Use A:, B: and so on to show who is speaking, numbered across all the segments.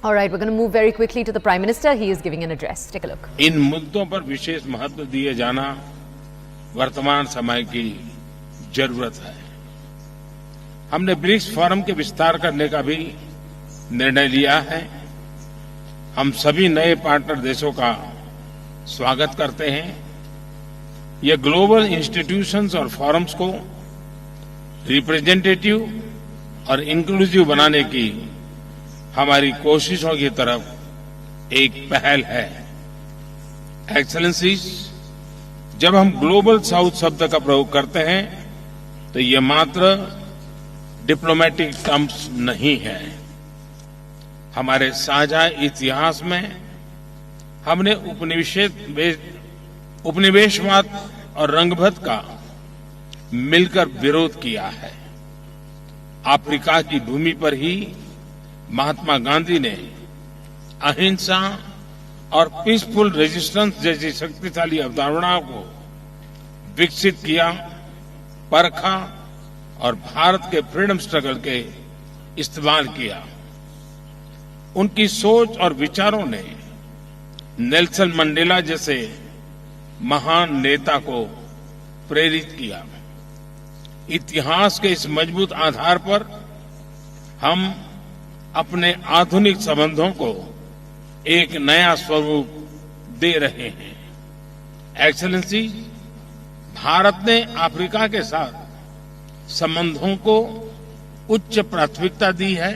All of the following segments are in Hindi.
A: All right, we're going to move very quickly to the Prime Minister. He is giving an address. Take a look.
B: इन मुद्दों पर विशेष महत्व दिए जाना वर्तमान समय की जरूरत है। हमने ब्रिक्स फोरम के विस्तार करने का भी निर्णय लिया है। हम सभी नए पार्टनर देशों का स्वागत करते हैं। ये ग्लोबल इंस्टीट्यूशंस और फोरम्स को रिप्रेजेंटेटिव और इंक्लूसिव बनाने की हमारी कोशिशों की तरफ एक पहल है। एक्सेलेंसीज, जब हम ग्लोबल साउथ शब्द का प्रयोग करते हैं तो ये मात्र डिप्लोमेटिक टर्म्स नहीं है। हमारे साझा इतिहास में हमने उपनिवेशवाद और रंगभेद का मिलकर विरोध किया है। अफ्रीका की भूमि पर ही महात्मा गांधी ने अहिंसा और पीसफुल रेजिस्टेंस जैसी शक्तिशाली अवधारणाओं को विकसित किया, परखा और भारत के फ्रीडम स्ट्रगल के इस्तेमाल किया। उनकी सोच और विचारों ने नेल्सन मंडेला जैसे महान नेता को प्रेरित किया। इतिहास के इस मजबूत आधार पर हम अपने आधुनिक संबंधों को एक नया स्वरूप दे रहे हैं। एक्सेलेंसी, भारत ने अफ्रीका के साथ संबंधों को उच्च प्राथमिकता दी है।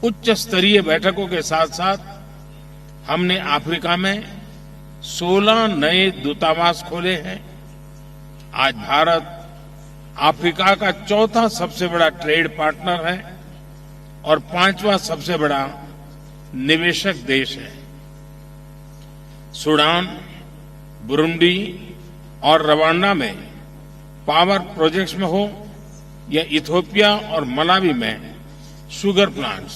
B: उच्च स्तरीय बैठकों के साथ साथ हमने अफ्रीका में 16 नए दूतावास खोले हैं। आज भारत अफ्रीका का चौथा सबसे बड़ा ट्रेड पार्टनर है और 5वां सबसे बड़ा निवेशक देश है। सूडान, बुरुंडी और रवांडा में पावर प्रोजेक्ट्स में हो या इथियोपिया और मलावी में शुगर प्लांट्स,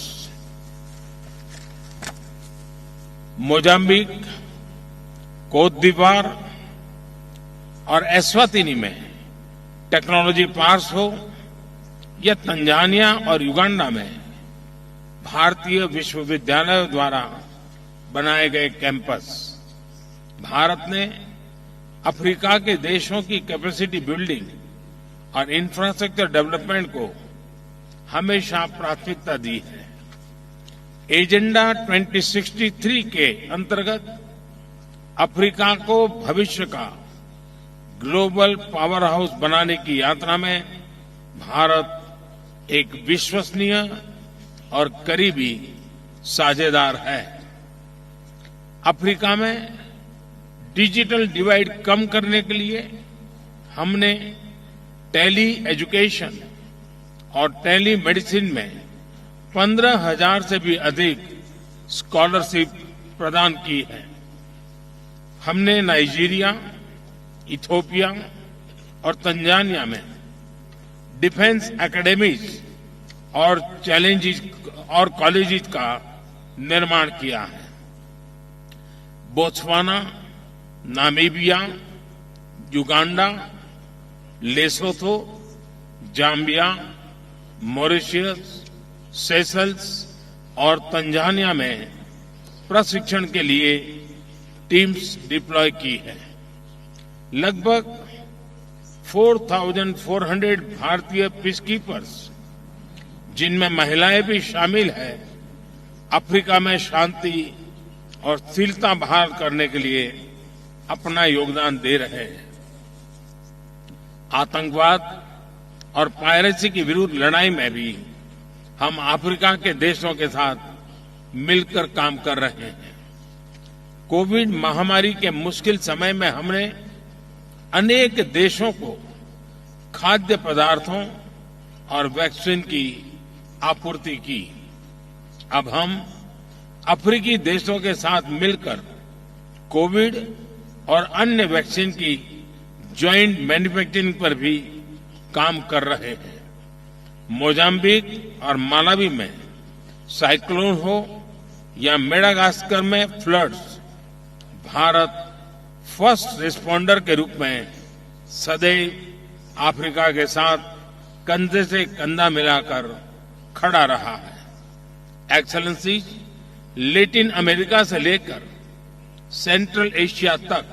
B: मोजाम्बिक, कोत दीवार और एस्वातिनी में टेक्नोलॉजी पार्क्स हो या तंजानिया और युगांडा में भारतीय विश्वविद्यालयों द्वारा बनाए गए कैंपस, भारत ने अफ्रीका के देशों की कैपेसिटी बिल्डिंग और इंफ्रास्ट्रक्चर डेवलपमेंट को हमेशा प्राथमिकता दी है। एजेंडा 2063 के अंतर्गत अफ्रीका को भविष्य का ग्लोबल पावर हाउस बनाने की यात्रा में भारत एक विश्वसनीय और करीबी साझेदार है। अफ्रीका में डिजिटल डिवाइड कम करने के लिए हमने टेली एजुकेशन और टेली मेडिसिन में 15,000 से भी अधिक स्कॉलरशिप प्रदान की है। हमने नाइजीरिया, इथियोपिया और तंजानिया में डिफेंस एकेडमीज और कॉलेजेस का निर्माण किया है। Botswana, Namibia, Uganda, Lesotho, Zambia, Mauritius, Seychelles और तंजानिया में प्रशिक्षण के लिए टीम्स डिप्लॉय की है। लगभग 4,400 भारतीय पीसकीपर्स, जिनमें महिलाएं भी शामिल हैं, अफ्रीका में शांति और स्थिरता बहाल करने के लिए अपना योगदान दे रहे हैं। आतंकवाद और पायरेसी के विरुद्ध लड़ाई में भी हम अफ्रीका के देशों के साथ मिलकर काम कर रहे हैं। कोविड महामारी के मुश्किल समय में हमने अनेक देशों को खाद्य पदार्थों और वैक्सीन की आपूर्ति की। अब हम अफ्रीकी देशों के साथ मिलकर कोविड और अन्य वैक्सीन की ज्वाइंट मैन्युफैक्चरिंग पर भी काम कर रहे हैं। मोजाम्बिक और मालावी में साइक्लोन हो या मेडागास्कर में फ्लड्स, भारत फर्स्ट रिस्पॉन्डर के रूप में सदैव अफ्रीका के साथ कंधे से कंधा मिलाकर खड़ा रहा है। एक्सेलेंसी, लैटिन अमेरिका से लेकर सेंट्रल एशिया तक,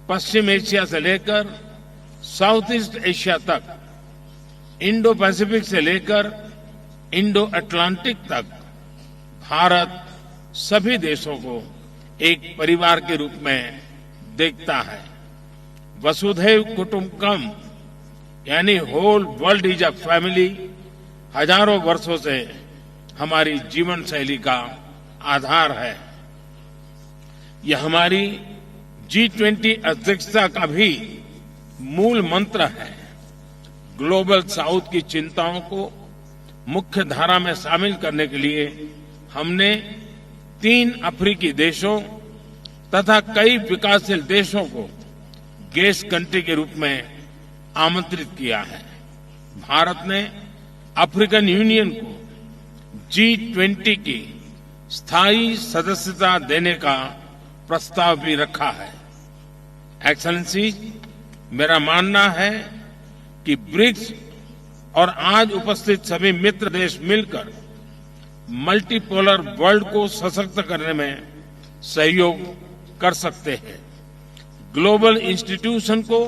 B: पश्चिम एशिया से लेकर साउथ ईस्ट एशिया तक, इंडो पैसिफिक से लेकर इंडो अटलांटिक तक भारत सभी देशों को एक परिवार के रूप में देखता है। वसुधैव कुटुंबकम यानी whole world is a family हजारों वर्षों से हमारी जीवन शैली का आधार है। यह हमारी G20 अध्यक्षता का भी मूल मंत्र है। ग्लोबल साउथ की चिंताओं को मुख्य धारा में शामिल करने के लिए हमने 3 अफ्रीकी देशों तथा कई विकासशील देशों को गेस्ट कंट्री के रूप में आमंत्रित किया है। भारत ने अफ्रीकन यूनियन को G20 की स्थायी सदस्यता देने का प्रस्ताव भी रखा है। एक्सेलेंसी, मेरा मानना है कि ब्रिक्स और आज उपस्थित सभी मित्र देश मिलकर मल्टीपोलर वर्ल्ड को सशक्त करने में सहयोग कर सकते हैं। ग्लोबल इंस्टीट्यूशन को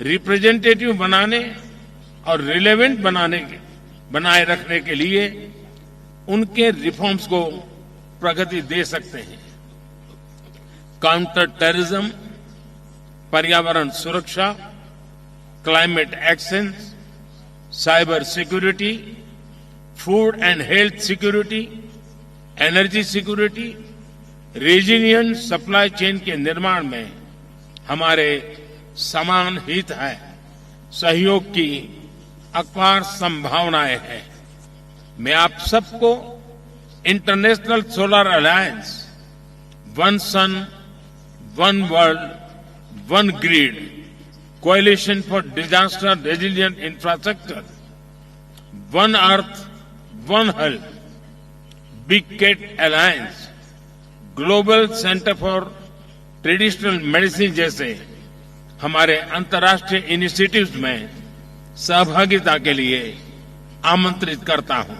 B: रिप्रेजेंटेटिव बनाने और रिलेवेंट बनाए रखने के लिए उनके रिफॉर्म्स को प्रगति दे सकते हैं। काउंटर टेररिज्म, पर्यावरण सुरक्षा, climate action, cyber security, food and health security, energy security, resilient supply chain के निर्माण में हमारे समान हित है। सहयोग की अपार संभावनाएं हैं। मैं आप सबको international solar alliance, one sun, one world, one grid, coalition for disaster resilient infrastructure, one earth, one health, big cat alliance, global centre for traditional medicine जैसे हमारे अंतर्राष्ट्रीय इनिशिएटिव्स में सहभागिता के लिए आमंत्रित करता हूं।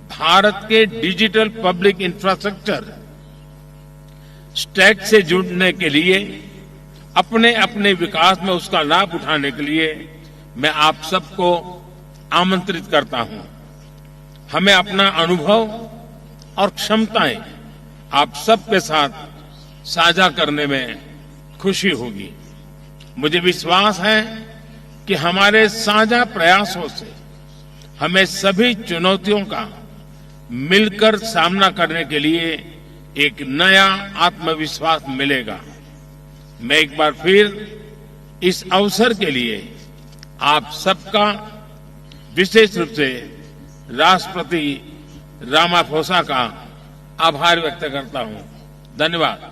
B: भारत के डिजिटल पब्लिक इंफ्रास्ट्रक्चर स्टैक से जुड़ने के लिए अपने अपने विकास में उसका लाभ उठाने के लिए मैं आप सबको आमंत्रित करता हूं। हमें अपना अनुभव और क्षमताएं आप सबके साथ साझा करने में खुशी होगी। मुझे विश्वास है कि हमारे साझा प्रयासों से हमें सभी चुनौतियों का मिलकर सामना करने के लिए एक नया आत्मविश्वास मिलेगा। मैं एक बार फिर इस अवसर के लिए आप सबका विशेष रूप से राष्ट्रपति रामाफोसा का आभार व्यक्त करता हूं। धन्यवाद।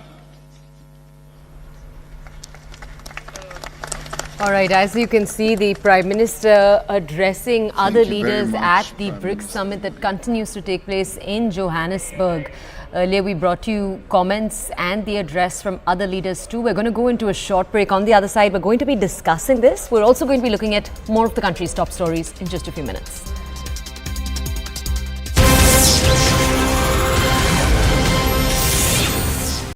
A: All right, as you can see, the Prime Minister addressing other leaders at the BRICS summit that continues to take place in Johannesburg. Earlier, we brought you comments and the address from other leaders too. We're going to go into a short break. On the other side, we're going to be discussing this. We're also going to be looking at more of the country's top stories in just a few minutes.